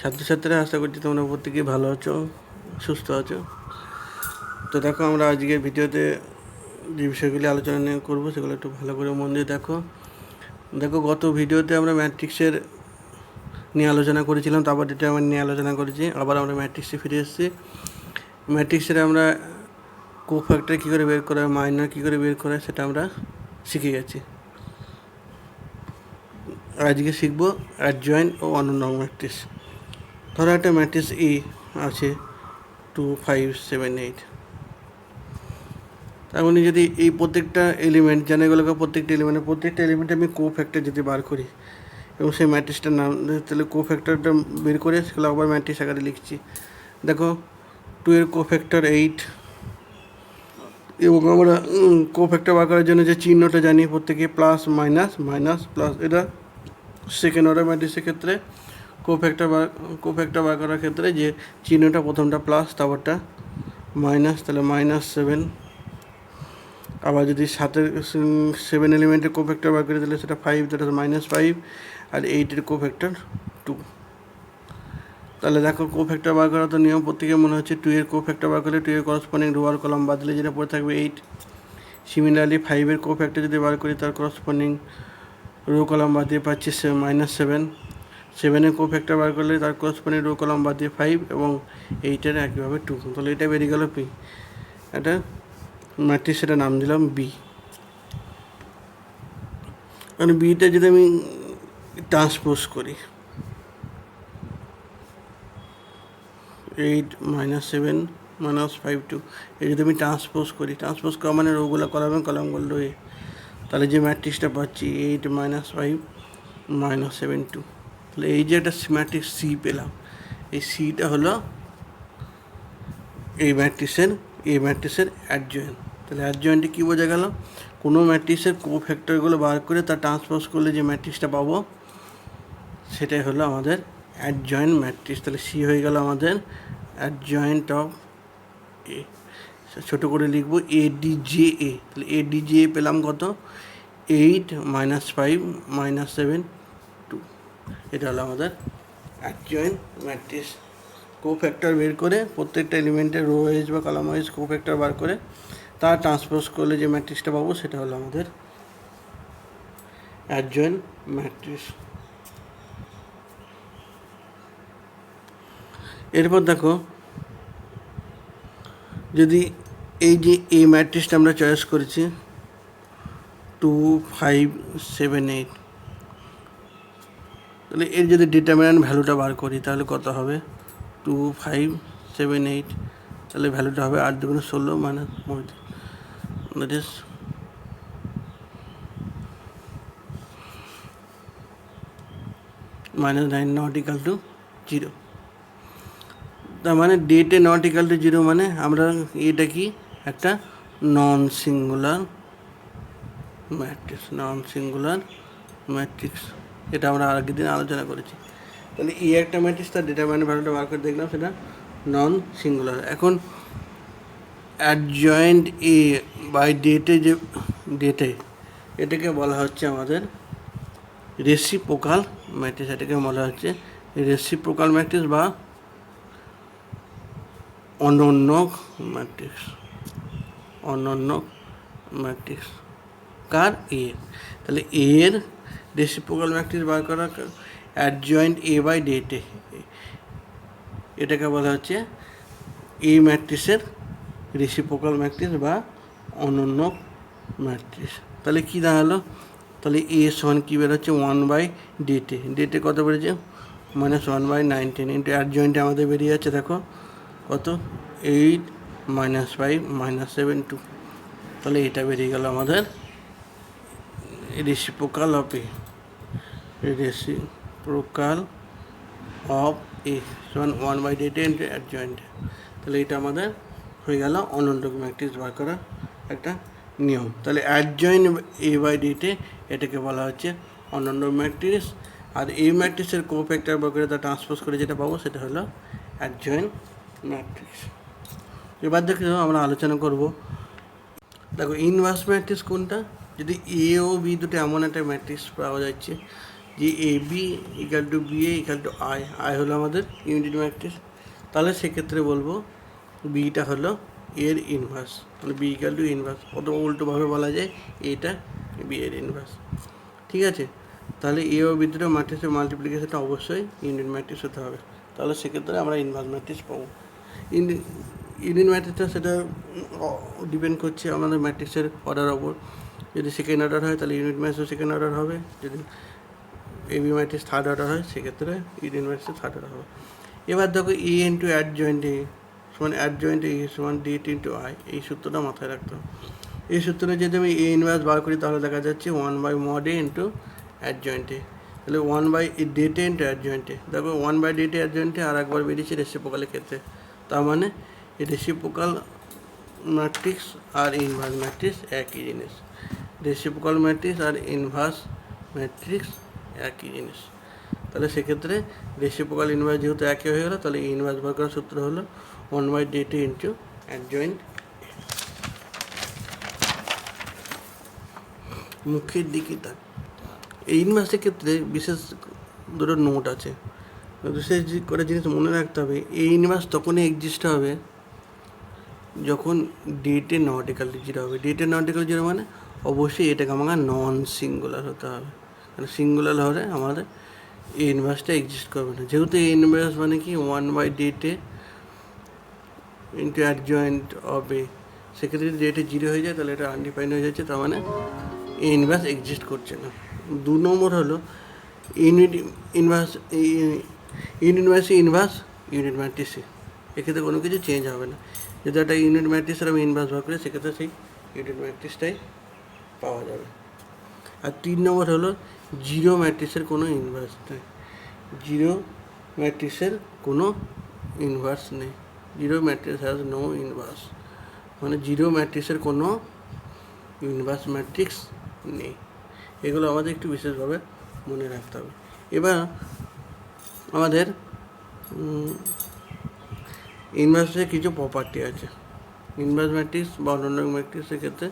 ছাত্রছাত্রীরা আশা করছি তোমরা প্রত্যেকেই ভালো আছো, সুস্থ আছো। তো দেখো, আমরা আজকের ভিডিওতে যে বিষয়গুলি আলোচনা নিয়ে করবো সেগুলো একটু ভালো করে মন দিয়ে দেখো। গত ভিডিওতে আমরা ম্যাট্রিক্সের নিয়ে আলোচনা করেছিলাম, তারপর ডিটারমিনেন্ট নিয়ে আলোচনা করেছি। আবার আমরা ম্যাট্রিক্সে ফিরে এসেছি। ম্যাট্রিক্সের আমরা কোফ্যাক্টর কী করে বের করা হয়, মাইনর কী করে বের করা হয়, সেটা আমরা শিখে গেছি। আজকে শিখব অ্যাডজয়েন্ট ও অনন্য ম্যাট্রিক্স। ধরো একটা ম্যাট্রিক্স ই আছে 2 5 7 8। তার মানে যদি এই প্রত্যেকটা এলিমেন্ট জানাগুলোকে প্রত্যেকটা এলিমেন্টে আমি কোফ্যাক্টর যদি বার করি এবং সেই ম্যাট্রিক্সটার নাম, তাহলে কোফ্যাক্টরটা বের করে সেগুলো আবার ম্যাট্রিক্স আকারে লিখছি। দেখো 2 এর কোফ্যাক্টর 8, এবং আমরা কোফ্যাক্টর বার করার জন্য যে চিহ্নটা জানি প্রত্যেকে প্লাস মাইনাস মাইনাস প্লাস। এটা সেকেন্ড অর্ডার ম্যাট্রিক্সের ক্ষেত্রে কোফ্যাক্টর বার করার ক্ষেত্রে যে চিহ্নটা প্রথমটা প্লাস তারপরটা মাইনাস, তাহলে -7। আবার যদি 7 এলিমেন্টের কোফ্যাক্টর বার করে তাহলে সেটা 5, দ্যাট ইজ -5, আর 8-এর কোফ্যাক্টর 2। তাহলে দেখো, কোফ্যাক্টর বার করা তো নিয়ম প্রত্যেকে মনে হচ্ছে 2 এর কোফ্যাক্টর বার করলে 2 এর করসপন্ডিং রো আর কলাম বাদ দিলে যেটা পড়ে থাকবে 8। সিমিলারলি 5-এর কোফ্যাক্টর যদি বার করি তার করসপন্ডিং রো কলাম বাদ দিয়ে পাচ্ছি -7। 7-এর কোফ্যাক্টর বার করলে তার করসপন্ডিং রো কলাম বাদ দিয়ে 5, এবং 8-এর একইভাবে 2। তাহলে এটা বেরিয়ে গেল পি। এটা ম্যাট্রিক্স, সেটা নাম দিলাম বি। মানে বিটা যদি আমি ট্রান্সপোজ করি 8 -7 -5 2, এই যদি আমি ট্রান্সপোজ করা মানে রোগুলো কলামগুলো রয়ে, তাহলে যে ম্যাট্রিক্সটা পাচ্ছি 8 -5 -7 2। তাহলে এই যে একটা ম্যাট্রিক্স সি পেলাম, এই সিটা হলো এই ম্যাট্রিক্সের অ্যাডজয়েন্ট। তাহলে অ্যাডজয়েন্টে কী বোঝা গেল? কোনো ম্যাট্রিক্সের কোফ্যাক্টরগুলো বার করে তার ট্রান্সপোজ করলে যে ম্যাট্রিক্সটা পাবো সেটাই হলো আমাদের অ্যাডজয়েন্ট ম্যাট্রিক্স। তাহলে সি হয়ে গেল আমাদের অ্যাডজয়েন্ট অফ এ। ছোটো করে লিখবো ADJA। তাহলে ADJA পেলাম কত? 8 -5 -7 2। এটা হলো আমাদের অ্যাডজয়েন্ট ম্যাট্রিক্স। কোফ্যাক্টর বের করে প্রত্যেকটা এলিমেন্টের রো ওয়াইজ বা কলাম ওয়াইজ কোফ্যাক্টর বার করে তার ট্রান্সপোজ করলে যে ম্যাট্রিক্সটা পাবো সেটা হলো আমাদের অ্যাডজয়েন্ট ম্যাট্রিক্স। এরপর দেখো, যদি এই যে এই ম্যাট্রিক্সটা আমরা চয়েস করেছি 2 5 7 8, তাহলে এর যদি ডিটারমিনেন্ট ভ্যালুটা বার করি তাহলে কত হবে? 2 5 7 8, তাহলে ভ্যালুটা হবে 8 2 16 that is -9 not equal to 0। তার মানে ডেটে নট ইকাল টু 0 মানে আমরা এটা কি একটা নন সিঙ্গুলার ম্যাট্রিক্স। এটা আমরা আগের দিন আলোচনা করেছি। তাহলে এই একটা ম্যাট্রিক্স, তার ডিটারমিনেন্ট ভ্যালুটা বার করে দেখলাম সেটা নন সিঙ্গুলার। এখন অ্যাডজয়েন্ট এ বাই ডেটে এটাকে বলা হচ্ছে আমাদের রেসিপ্রোকাল ম্যাট্রিক্স। এটাকে বলা হচ্ছে রেসিপ্রোকাল ম্যাট্রিক্স বা অনন্য ম্যাট্রিক্স কার? এ। তাহলে এর রেসিপ্রোকাল ম্যাট্রিক্স বার করা অ্যাডজয়েন্ট এ বাই ডেটে, এটাকে বলা হচ্ছে এই ম্যাট্রিক্সের রেসিপ্রোকাল ম্যাট্রিক্স বা অনন্য ম্যাট্রিক্স। তাহলে কী দাঁড়ালো? তাহলে এ সমান কী বেরোচ্ছে? 1/ডেটে। ডেটে কত বেড়েছে? -1/19 ইন্টু অ্যাডজয়েন্টে আমাদের বেরিয়ে যাচ্ছে দেখো কত? 8 -5 -7 2। তাহলে এটা বেরিয়ে গেল আমাদের রেসিপ্রোকাল অফ এ সমান 1/ডেটে ইন্টু অ্যাডজয়েন্টে। তাহলে এটা আমাদের হয়ে গেল অনন্য ম্যাট্রিক্স বার করার একটা নিয়ম। তাহলে অ্যাডজয়েন্ট এ বাই ডেটে এটাকে বলা হচ্ছে অনন্য ম্যাট্রিক্স। আর এই ম্যাট্রিক্সের কোফ্যাক্টর বার করে তা ট্রান্সপোজ করে যেটা পাবো সেটা হলো অ্যাডজয়েন্ট ম্যাট্রিক্স। এবার দেখো, আমরা আলোচনা করব। দেখো, ইনভার্স ম্যাট্রিক্স কোনটা? যদি এ ও বি দুটো এমন একটা ম্যাট্রিক্স পাওয়া যাচ্ছে যে A B equal to B A equal to I, I হলো আমাদের ইউনিট ম্যাট্রিক্স, তাহলে সেক্ষেত্রে বলবো বিটা হলো এর ইনভার্স, মানে বি ইকাল টু ইনভার্স, অথবা উল্টোভাবে বলা যায় এটা বি এর ইনভার্স। ঠিক আছে, তাহলে এ ও বি দুটো ম্যাট্রিক্সের মাল্টিপ্লিকেশনটা অবশ্যই ইউনিট ম্যাট্রিক্স হতে হবে, তাহলে সেক্ষেত্রে আমরা ইনভার্স ম্যাট্রিক্স পাবো। ইউনিট ম্যাট্রিক্সটা সেটা ডিপেন্ড করছে আমাদের ম্যাট্রিক্সের অর্ডার ওপর, যদি সেকেন্ড অর্ডার হয় তাহলে ইউনিট ম্যাট্রিক্সও সেকেন্ড অর্ডার হবে, যদি এবি ম্যাট্রিক্স থার্ড অর্ডার হয় সেক্ষেত্রে ইউনিট ম্যাট্রিক্স থার্ড অর্ডার হবে। এবার দেখো এ ইন্টু অ্যাডজয়েন্ট এ সমান অ্যাডজয়েন্ট এ সমান ডেট ইন্টু আই, এই সূত্রটা মাথায় রাখতে হবে। এই সূত্রে যদি আমি এ ইনভার্স বার করি তাহলে দেখা যাচ্ছে 1/mod এ ইন্টু অ্যাডজয়েন্ট এ, তাহলে 1/ডেটে ইন্টু অ্যাডজয়েন্ট এ, দেখো 1/ডেটে অ্যাডজয়েন্ট এ আর একবার বেরিয়েছে রেসিপ্রোকালের ক্ষেত্রে, তার মানে এই রেসিপ্রোকাল ম্যাট্রিক্স আর ইনভার্স ম্যাট্রিক্স একই জিনিস, রেসিপ্রোকাল ম্যাট্রিক্স আর ইনভার্স ম্যাট্রিক্স একই জিনিস। তাহলে সেক্ষেত্রে রেসিপ্রোকাল ইনভার্স যেহেতু একই হয়ে গেলো, তাহলে ইনভার্স বার করার সূত্র হলো 1/ডেটে ইন্টু অ্যাডজয়েন্ট। মুখের দিকে তাক। এই ইনভার্সের ক্ষেত্রে বিশেষ দুটো নোট আছে, বিশেষ করে জিনিস মনে রাখতে হবে, এই ইনভার্স তখনই এক্সিস্ট হবে যখন ডেটে নট ইকাল টু জিরো হবে। ডেটে নট ইকাল জিরো মানে অবশ্যই এটাকে আমাকে নন সিঙ্গুলার হতে হবে, মানে সিঙ্গুলার হলে আমাদের এই ইনভার্সটা এক্সিস্ট করবে না। যেহেতু এই ইনভার্স মানে কি 1/ডেটে ইন্টু অ্যাডজয়েন্ট অফ এ, সেক্ষেত্রে যদি ডেটে জিরো হয়ে যায় তাহলে এটা আনডিফাইন্ড হয়ে যাচ্ছে, তার মানে এই ইনভার্স এক্সিস্ট করছে না। 2 নম্বর হলো ইউনিট ইনভার্স, ইনভার্স ইউনিট ম্যাট্রিক্সে, এক্ষেত্রে কোনো কিছু চেঞ্জ হবে না। যদি একটা ইউনিট ম্যাট্রিক্সের আমি ইনভার্স বার করি সেক্ষেত্রে সেই ইউনিট ম্যাট্রিক্সটাই পাওয়া যাবে। আর 3 নম্বর হলো জিরো ম্যাট্রিক্সের কোনো ইনভার্স নেই, জিরো ম্যাট্রিক্সের কোনো ইনভার্স নেই, zero matrix has no inverse, মানে জিরো ম্যাট্রিক্সের কোনো ইনভার্স ম্যাট্রিক্স নেই। এগুলো আমাদের একটু বিশেষভাবে মনে রাখতে হবে। এবার আমাদের ইনভার্সের কিছু প্রপার্টি আছে, ইনভার্স ম্যাট্রিক্স বা অন্যান্য ম্যাট্রিক্সের ক্ষেত্রে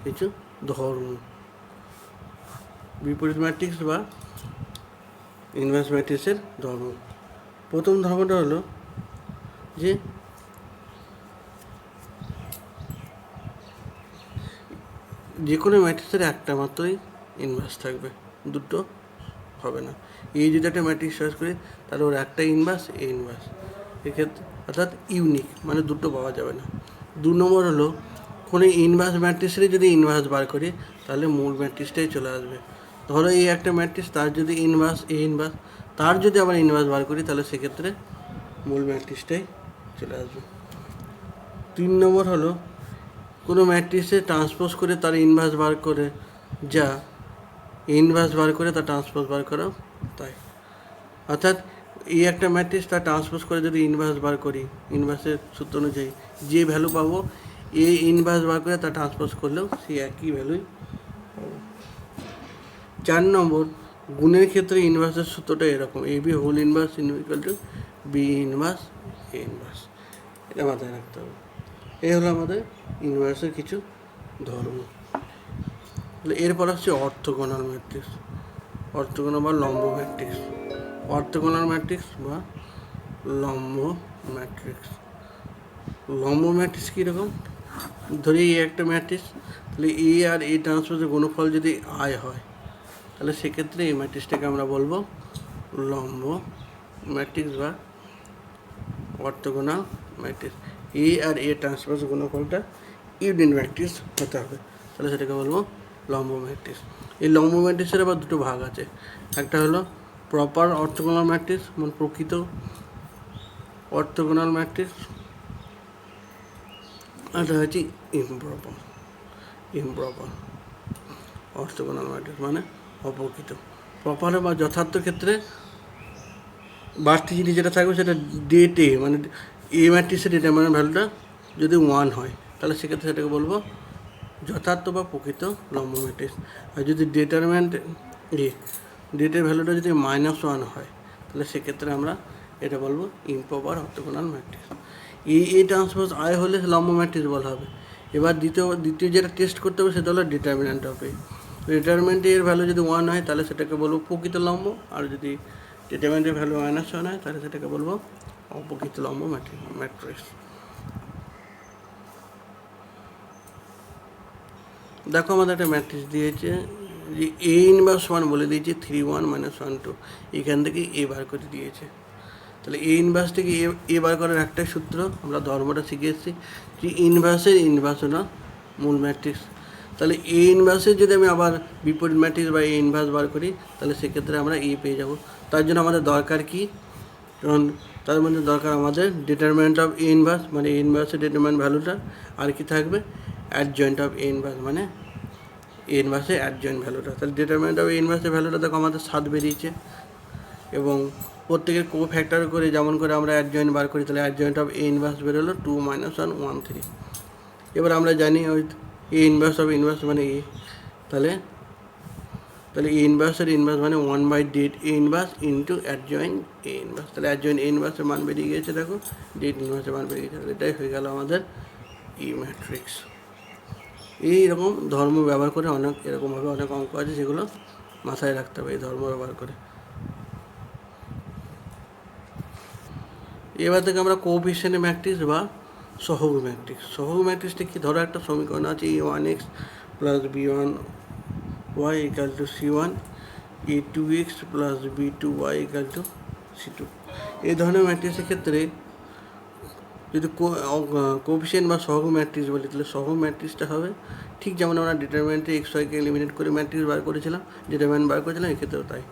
কিছু ধর্ম, বিপরীত ম্যাট্রিক্স বা ইনভার্স ম্যাট্রিক্সের ধর্ম। প্রথম ধর্মটা হলো যে যে কোনো ম্যাট্রিক্সের একটা মাত্রই ইনভার্স থাকবে, দুটো হবে না। এই যদি একটা ম্যাট্রিক্স চয়েস করি তাহলে ওর একটা ইনভার্স এ ইনভার্স, এক্ষেত্রে অর্থাৎ ইউনিক, মানে দুটো পাওয়া যাবে না। 2 নম্বর হলো কোনো ইনভার্স ম্যাট্রিক্সেরই যদি ইনভার্স বার করি তাহলে মূল ম্যাট্রিক্সটাই চলে আসবে। ধরো এই একটা ম্যাট্রিক্স, তার যদি ইনভার্স এ ইনভার্স, তার যদি আবার ইনভার্স বার করি তাহলে সেক্ষেত্রে মূল ম্যাট্রিক্সটাই চলে আসবে। 3 নম্বর হলো কোনো ম্যাট্রিক্সে ট্রান্সপোজ করে তার ইনভার্স বার করে, যা ইনভার্স বার করে তার ট্রান্সপোজ বার করা তাই, অর্থাৎ এই একটা ম্যাট্রিক্স তার ট্রান্সপোজ করে যদি ইনভার্স বার করি, ইনভার্সের সূত্র অনুযায়ী যে ভ্যালু পাবো এই ইনভার্স বার করে তার ট্রান্সপোজ করলেও সেই একই ভ্যালুই পাবো। 4 নম্বর গুণের ক্ষেত্রে ইনভার্সের সূত্রটা এরকম, A B whole inverse equal to B inverse A inverse, এটা মাথায় রাখতে হবে। এই হলো আমাদের ইনভার্সের কিছু ধর্ম। এরপর হচ্ছে অর্থোগোনাল ম্যাট্রিক্স, অর্থোগোনাল বা লম্ব ম্যাট্রিক্স, অর্থোগোনাল ম্যাট্রিক্স বা লম্ব ম্যাট্রিক্স। লম্ব ম্যাট্রিক্স কীরকম, ধরি এই একটা ম্যাট্রিক্স, তাহলে এ আর এ ট্রান্সপোজের গুণফল যদি আই হয় তাহলে সেক্ষেত্রে এই ম্যাট্রিক্সটাকে আমরা বলবো লম্ব ম্যাট্রিক্স বা অর্থোগোনাল ম্যাট্রিক্স। এ আর এ ট্রান্সপোজের গুণফলটা ইউনিট ম্যাট্রিক্স হতে হবে, তাহলে সেটাকে বলবো লম্ব ম্যাট্রিক্স। এই লম্ব ম্যাট্রিক্সের আবার দুটো ভাগ আছে, একটা হলো প্রপার অর্থোগোনাল ম্যাট্রিক্স, মানে প্রকৃত অর্থোগোনাল ম্যাট্রিক্স, এটা হচ্ছে ইমপ্রপার অর্থোগোনাল ম্যাট্রিক্স মানে অপ্রকৃত। প্রপার বা যথার্থ ক্ষেত্রে বাড়তি জিনিস যেটা থাকবে সেটা ডেটে, মানে এ ম্যাট্রিক্সের ডিটারমিনেন্ট ভ্যালুটা যদি 1 হয় তাহলে সেক্ষেত্রে সেটাকে বলবো যথার্থ বা প্রকৃত লম্ব ম্যাট্রিক্স। আর যদি ডেটের ভ্যালুটা যদি -1 হয় তাহলে সেক্ষেত্রে আমরা এটা বলবো ইমপ্রপার অর্থোগোনাল ম্যাট্রিক্স। এই ট্রান্সপোজ আই হলে লম্ব ম্যাট্রিক্স বলা হবে। এবার দ্বিতীয় যেটা টেস্ট করতে হবে সেটা হলো ডিটারমিনেন্ট অফ এ। ডিটারমিনেন্টের ভ্যালু যদি 1 হয় তাহলে সেটাকে বলবো প্রকৃত লম্ব, আর যদি ডিটারমিনেন্টের ভ্যালু -1 হয় তাহলে সেটাকে বলবো অপ্রকৃত লম্ব ম্যাট্রিক্স। দেখো আমাদের একটা ম্যাট্রিক্স দিয়েছে যে A ইনভার্স 1 বলে দিয়েছে 3 1 - 1 2, এখান থেকে A বার করে দিয়েছে। তাহলে A ইনভার্স থেকে এ বার করার একটাই সূত্র, আমরা ধর্মটা শিখে এসেছি যে ইনভার্সের ইনভার্স হলো মূল ম্যাট্রিক্স। তাহলে A ইনভার্সের যদি আমি আবার বিপরীত ম্যাট্রিক্স বা A ইনভার্স বার করি তাহলে সেক্ষেত্রে আমরা A পেয়ে যাব। তার জন্য আমাদের দরকার কি, কারণ তার মধ্যে দরকার আমাদের ডিটারমিনেন্ট অফ A ইনভার্স, মানে A ইনভার্সের ডিটারমিনেন্ট ভ্যালুটা, আর কি থাকবে অ্যাডজয়েন্ট অফ A ইনভার্স, মানে A ইনভার্সের অ্যাডজয়েন্ট ভ্যালুটা। তাহলে ডিটারমিনেন্ট অফ A ইনভার্সের ভ্যালুটা দেখো আমাদের 7 বেরিয়েছে, এবং প্রত্যেকের কো ফ্যাক্টর করে যেমন করে আমরা অ্যাডজয়েন্ট বার করি, তাহলে অ্যাডজয়েন্ট অফ A ইনভার্স বেরোলো 2 - 1 1 3। এবার আমরা জানি ওই A ইনভার্স অফ ইনভার্স মানে A, তাহলে A ইনভার্সের ইনভার্স মানে 1/ডেট A inverse into adjoint A inverse. তাহলে অ্যাডজয়েন্ট A ইনভার্সের মান বেরিয়ে গিয়েছে, দেখো ডেট ইনভার্সের মান বেরিয়ে গেছে, এটাই হয়ে গেল আমাদের E ম্যাট্রিক্স। এইরকম ধর্ম ব্যবহার করে এরকমভাবে অনেক অঙ্ক আছে যেগুলো মাথায় রাখতে হবে এই ধর্ম ব্যবহার করে। এবার থেকে আমরা কোএফিসিয়েন্ট ম্যাট্রিক্স বা সহগ ম্যাট্রিক্স। সহগ ম্যাট্রিক্সটা কি, ধরো একটা সমীকরণ আছে A1x plus B1y equal to C1, A2x plus B2y equal to C2। এই ধরনের ম্যাট্রিক্সের ক্ষেত্রে যদি কোএফিসিয়েন্ট বা সহগ ম্যাট্রিক্স বলি, তাহলে সহগ ম্যাট্রিক্সটা হবে ঠিক যেমন আমরা ডিটারমিনেন্টে XYকে এলিমিনেট করে ম্যাট্রিক্স বার করেছিলাম, ডিটারমিনেন্ট বার করেছিলাম, এক্ষেত্রেও তাই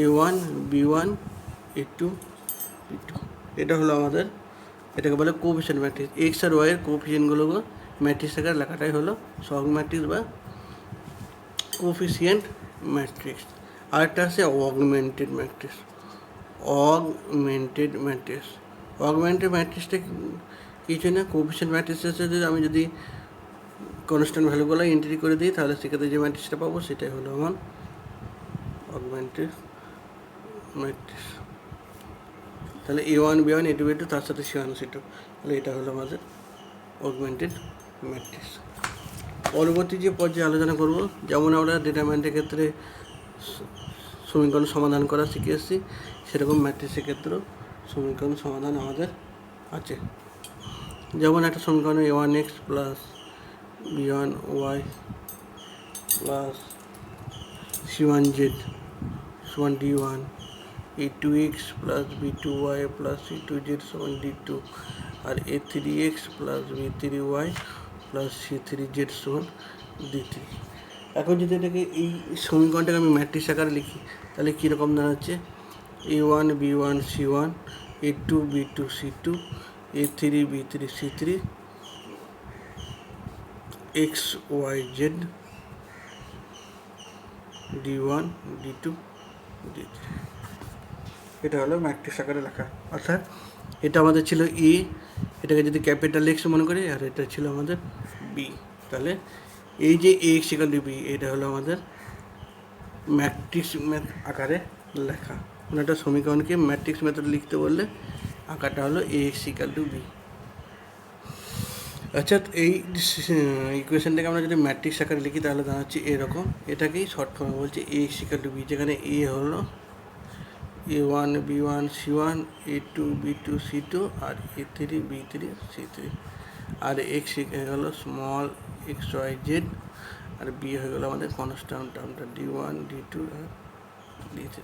A1 B1 A2 B2। এটা হলো আমাদের, এটাকে বলে কোএফিসিয়েন্ট ম্যাট্রিক্স। এক্স আর ওয়াই এর কোএফিসিয়েন্টগুলো ম্যাট্রিক্স আকারে লেখাটাই হলো সহগ ম্যাট্রিক্স বা কোএফিসিয়েন্ট ম্যাট্রিক্স। আরেকটা আছে অগমেন্টেড ম্যাট্রিক্স। অগমেন্টেড ম্যাট্রিক্সটা কিছু না, কোএফিসিয়েন্ট ম্যাট্রিক্সের সাথে আমি যদি কনস্ট্যান্ট ভ্যালুগুলো এন্ট্রি করে দিই তাহলে সেক্ষেত্রে যে ম্যাট্রিক্সটা পাবো সেটাই হলো আমার অগমেন্টেড ম্যাট্রিক্স। তাহলে A1 B1 A2 B2 তার সাথে C1 C2, তাহলে এটা হলো আমাদের অগমেন্টেড ম্যাট্রিক্স। পরবর্তী যে পর্যায়ে আলোচনা করব, যেমন আমরা ডিটারমিনেন্টের ক্ষেত্রে সমীকরণ সমাধান করা শিখে এসেছি, সেরকম ম্যাট্রিক্সের ক্ষেত্রেও সমীকরণ সমাধান আমাদের আছে। যেমন একটা সমীকরণ A1x plus B1y plus C1z সমান D1, A2x plus B2y plus C2z সমান D2, আর A3x plus B3y plus C3z সমান D3। এখন যদি এটাকে এই সমীকরণটাকে আমি ম্যাট্রিক্স আকারে লিখি তাহলে কীরকম দাঁড়াচ্ছে, A1 B1 C1, A2 B2 C2, A3 B3 C3, XYZ D1 D2 D3। এটা হলো ম্যাট্রিক্স আকারে লেখা, অর্থাৎ এটা আমাদের ছিল এ, এটাকে যদি ক্যাপিটাল এক্স মনে করি, আর এটা ছিল আমাদের বি। তাহলে এই যে এ এক্স ইকাল টু বি, এটা হলো আমাদের ম্যাট্রিক্স আকারে লেখা। মানে একটা সমীকরণকে ম্যাট্রিক্স মেথড লিখতে বললে আকারটা হলো এ এক্স ইকাল টু বি। আচ্ছা, এই ইকুয়েশনটাকে আমরা যদি ম্যাট্রিক্স আকারে লিখি তাহলে দাঁড়াচ্ছে এরকম। এটাকেই শর্ট ফর্মে বলছে এ এক্স ইকাল টু বি, যেখানে এ হলো A1 B1 C1, A2 B2 C2, আর A3 B3 C3, আর এক্স হলো স্মল XYZ, আর বি হয়ে গেলো আমাদের কনস্ট্যান্ট টার্মটা D1 D2 আর D3।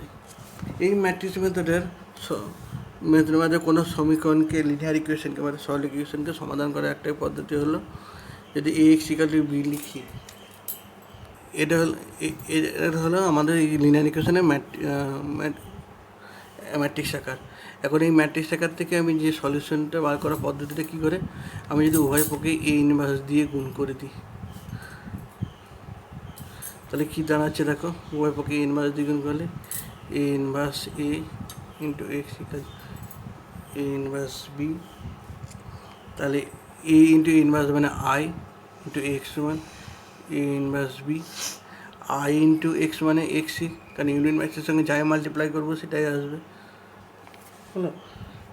এই ম্যাট্রিক্স মেথডের মধ্যে কোনো সমীকরণকে লিনিয়ার ইকুয়েশনকে মানে সরল ইকুয়েশনকে সমাধান করার একটাই পদ্ধতি হলো, যদি এ এক্স ইকাল টু বি লিখি, এটা হলো আমাদের এই লিনিয়ার ইকুয়েশনের ম্যাট্রিক্স আকার। এখন এই ম্যাট্রিক্স আকার থেকে আমি যে সলিউশনটা বার করার পদ্ধতিটা কী করে, আমি যদি উভয় পক্ষে এ ইনভার্স দিয়ে গুণ করে দিই তাহলে কী দাঁড়াচ্ছে দেখো, উভয় পক্ষে এ ইনভার্স দিয়ে গুণ করলে A inverse A into X equal A inverse B, তাহলে এ ইন্টু ইনভার্স মানে আই ইন্টু এক্স সমান A inverse B, I into X মানে এক্সই, কারণ ইউনিট ম্যাট্রিক্সের সঙ্গে যাই মাল্টিপ্লাই করবো সেটাই আসবে, হলো।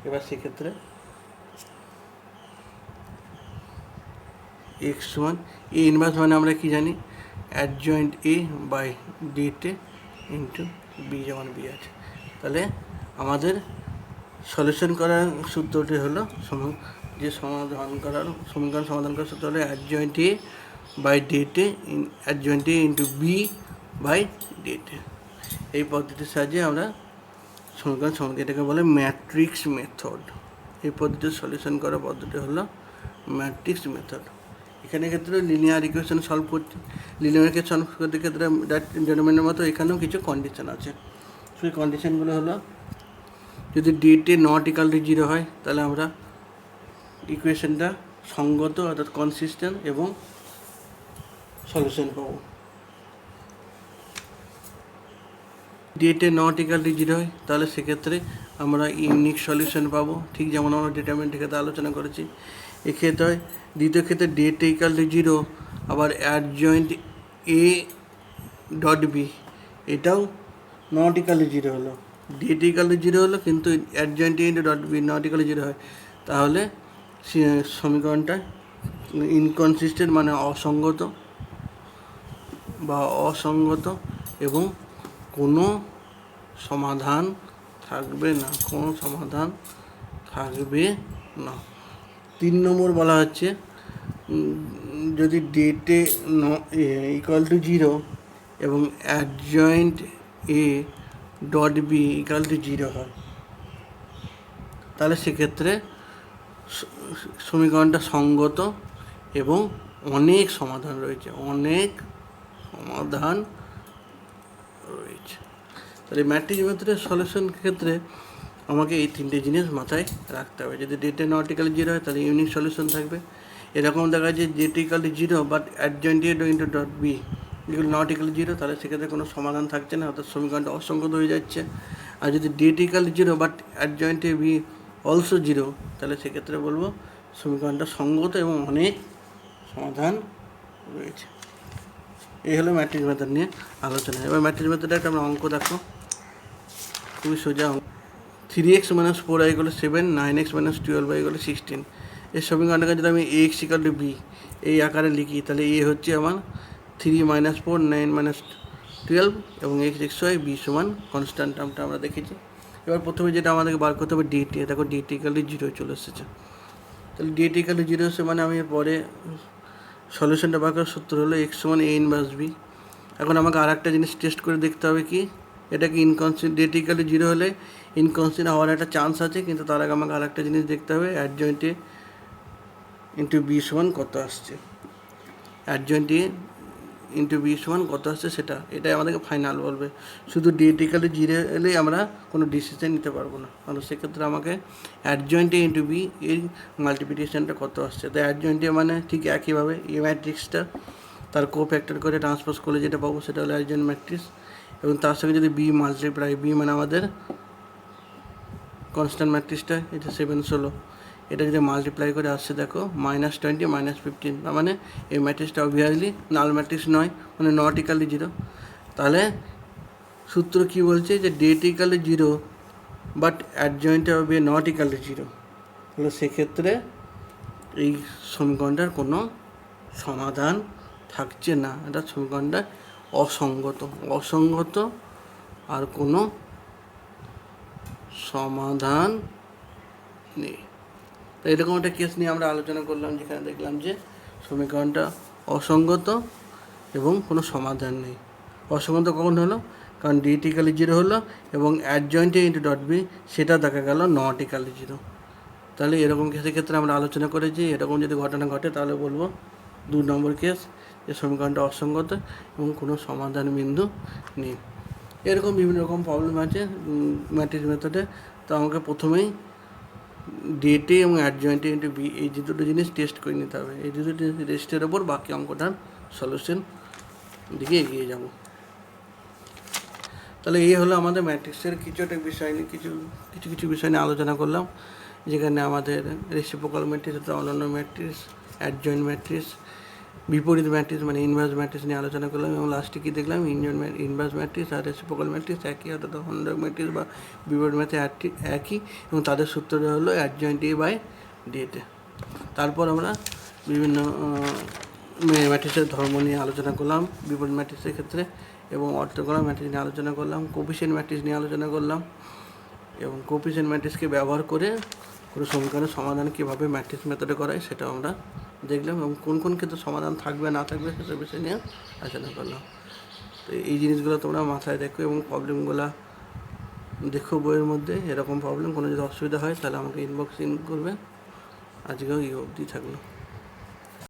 এবার সেক্ষেত্রে এক্স সমান এ ইনভার্স মানে আমরা কি জানি, অ্যাডজয়েন্ট এ বাই ডিতে ইন্টু বি, যেমন বি আছে। তাহলে আমাদের সলিউশন করার সূত্রটি হলো যে সমাধান করার সমীকরণ সমাধান করার সূত্র হলো অ্যাডজয়েন্ট এ বাই ডিতে adjoint A into B by ডিতে। এই পদ্ধতির সাহায্যে আমরা সমীকরণ সমাধান, এটাকে বলে ম্যাট্রিক্স মেথড। এই পদ্ধতির সলিউশন করার পদ্ধতি হলো ম্যাট্রিক্স মেথড। এখানে ক্ষেত্রে লিনিয়ার ইকুয়েশন সলভ করতে, লিনিয়ার ইকুয়েশন সলভ করতে ক্ষেত্রে ডিটারমিনেন্টের মতো এখানেও কিছু কন্ডিশন আছে। সেই কন্ডিশনগুলো হলো, যদি ডিটি নট ইকাল টু 0 হয় তাহলে আমরা ইকুয়েশনটা সঙ্গত অর্থাৎ কনসিস্টেন্ট এবং সলিউশন পাবো। ডিটি নট ইকাল টু 0 হয় তাহলে সেক্ষেত্রে আমরা ইউনিক সলিউশন পাবো, ঠিক যেমন আমরা ডিটারমিনেন্টের ক্ষেত্রে আলোচনা করেছি। এক্ষেত্রে হয়, দ্বিতীয় ক্ষেত্রে ডিটি ইকাল টু 0 আবার অ্যাডজয়েন্ট এ ডট বি, এটাও নট ইকাল টু 0 হলো, ডিটি ইকাল টু 0 হলো কিন্তু adjoint A into dot B not equal to 0 হয়, তাহলে সমীকরণটা ইনকনসিস্টেন্ট মানে অসঙ্গত এবং কোনো সমাধান থাকবে না, না। 3 নম্বর বলা হচ্ছে, যদি ডেটে ইকুয়াল টু 0 এবং adjoint A dot B equal to 0 হয় তাহলে সেক্ষেত্রে সমীকরণটা সঙ্গত এবং অনেক সমাধান রয়েছে। তাহলে ম্যাট্রিক্স মেথডের সলিউশন ক্ষেত্রে আমাকে এই 3টে জিনিস মাথায় রাখতে হবে। যদি ডেটে নট ইকাল 0 হয় তাহলে ইউনিক সলিউশন থাকবে। এরকম দেখা যায় ডেটে equal to 0 but adjoint A into dot B এগুলো নট ইকাল 0, তাহলে সেক্ষেত্রে কোনো সমাধান থাকছে না, অর্থাৎ সমীকরণটা অসঙ্গত হয়ে যাচ্ছে। আর যদি ডেটে equal to 0 but adjoint A B also 0, তাহলে সেক্ষেত্রে বলবো সমীকরণটা সঙ্গত এবং অনেক সমাধান রয়েছে। এই হলো ম্যাট্রিক্স মেথড নিয়ে আলোচনা। এবার ম্যাট্রিক্স মেথডে একটা আমরা অঙ্ক দেখো, খুবই সোজা অঙ্ক। 3x - 4y = 7, 9x - 12y = 16। এই সমীকরণটাকে যদি আমি ax = b এই আকারে লিখি তাহলে এ হচ্ছে আমার 3 - 4 9 - 12 এবং x y b সমান কনস্ট্যান্ট টার্মটা আমরা দেখেছি। এবার প্রথমে যেটা আমাদেরকে বার করতে হবে ডিটি, দেখো ডিটি = 0 চলে এসেছে। তাহলে ডিটি = 0 এসে মানে আমি পরে সলিউশনটা বার করার সূত্র হলো x = a ইনভার্স b। এখন আমাকে আর একটা জিনিস টেস্ট করে দেখতে হবে কি, এটা কি ইনকনসিস্টেন্ট, ডিটি = 0 হলে ইনকনসিস্টেন্ট হওয়ার একটা চান্স আছে, কিন্তু তার আগে আমাকে আর একটা জিনিস দেখতে হবে অ্যাডজয়েন্ট এ ইন্টু বি সমান কত আসছে, অ্যাডজয়েন্ট এ ইন্টু বি সমান কত আসছে এটাই আমাদেরকে ফাইনাল বলবে। শুধু ডিটি = 0 এলেই আমরা কোনো ডিসিশন নিতে পারবো না, কারণ সেক্ষেত্রে আমাকে অ্যাডজয়েন্ট এ ইন্টু বি এর মাল্টিপ্লিকেশনটা কত আসছে। তো অ্যাডজয়েন্ট এ মানে ঠিক একইভাবে এ ম্যাট্রিক্সটা তার কোফ্যাক্টর করে ট্রান্সপোজ করলে যেটা পাবো সেটা হলো অ্যাডজয়েন্ট ম্যাট্রিক্স, এবং তার সঙ্গে যদি বি মাল্টিপ্লাই, বি মানে আমাদের কনস্ট্যান্ট ম্যাট্রিক্সটা, এটা 7 16, এটা যদি মাল্টিপ্লাই করে আসছে দেখো -20 -15, তার মানে এই ম্যাট্রিক্সটা অবভিয়াসলি নাল ম্যাট্রিক্স নয়, মানে নট ইকাল টু 0। তাহলে সূত্র কী বলছে যে ডিটি = 0 বাট অ্যাডজয়েন্ট হবে নট ইকাল টু 0, তাহলে সেক্ষেত্রে এই সমীকরণটার কোনো সমাধান থাকছে না, এটা সমীকরণটা অসঙ্গত আর কোনো সমাধান নেই। তো এরকম একটা কেস নিয়ে আমরা আলোচনা করলাম, যেখানে দেখলাম যে সমীকরণটা অসঙ্গত এবং কোনো সমাধান নেই। অসঙ্গত কখন হলো, কারণ ডিটি = 0 হলো এবং adjoint A into dot B সেটা দেখা গেল নট ইকাল টু 0। তাহলে এরকম কেসের ক্ষেত্রে আমরা আলোচনা করেছি, এরকম যদি ঘটনা ঘটে তাহলে বলবো 2 নম্বর কেস, যে সমীকরণটা অসঙ্গত এবং কোনো সমাধান বিন্দু নেই। এরকম বিভিন্ন রকম প্রবলেম আছে ম্যাট্রিক্স মেথডে। তো আমাকে প্রথমেই ডিটি এবং অ্যাডজয়েন্ট ইন্টু বি এই যে দুটো জিনিস টেস্ট করে নিতে হবে। এই দুটো টেস্টের ওপর বাকি অঙ্কটার সলিউশন দিকে এগিয়ে যাব। তাহলে এই হলো আমাদের ম্যাট্রিক্সের কিছু একটা বিষয় নিয়ে কিছু বিষয় নিয়ে আলোচনা করলাম, যেখানে আমাদের রেসিপ্রোকাল ম্যাট্রিক্স, অনন্য ম্যাট্রিক্স, অ্যাডজয়েন্ট ম্যাট্রিক্স, বিপরীত ম্যাট্রিক্স মানে ইনভার্স ম্যাট্রিক্স নিয়ে আলোচনা করলাম, এবং লাস্টে কী দেখলাম ইনভার্স ম্যাট্রিক্স আর রেসিপ্রোকাল ম্যাট্রিক্স একই, অর্থাৎ অনন্য ম্যাট্রিক্স বা বিপরীত ম্যাট্রিক্স একই, এবং তাদের সূত্রটা হলো অ্যাডজয়েন্ট এ বাই ডিতে। তারপর আমরা বিভিন্ন ম্যাট্রিক্সের ধর্ম নিয়ে আলোচনা করলাম বিপরীত ম্যাট্রিক্সের ক্ষেত্রে, এবং অর্থগোনাল ম্যাট্রিক্স নিয়ে আলোচনা করলাম, কোফিশিয়েন্ট ম্যাট্রিক্স নিয়ে আলোচনা করলাম, এবং কোফিশিয়েন্ট ম্যাট্রিক্সকে ব্যবহার করে কোনো সমীকরণের সমাধান কীভাবে ম্যাট্রিক্স মেথডে করায় সেটাও আমরা দেখলাম, এবং কোন কোন ক্ষেত্রে সমাধান থাকবে না থাকবে সেসব বিষয় নিয়ে আলোচনা করলাম। তো এই জিনিসগুলো তোমরা মাথায় রেখো এবং প্রবলেমগুলো দেখো বইয়ের মধ্যে। এরকম প্রবলেম কোনো যদি অসুবিধা হয় তাহলে আমাকে ইনবক্স করবে। আজকেও এই অবধি থাকলো।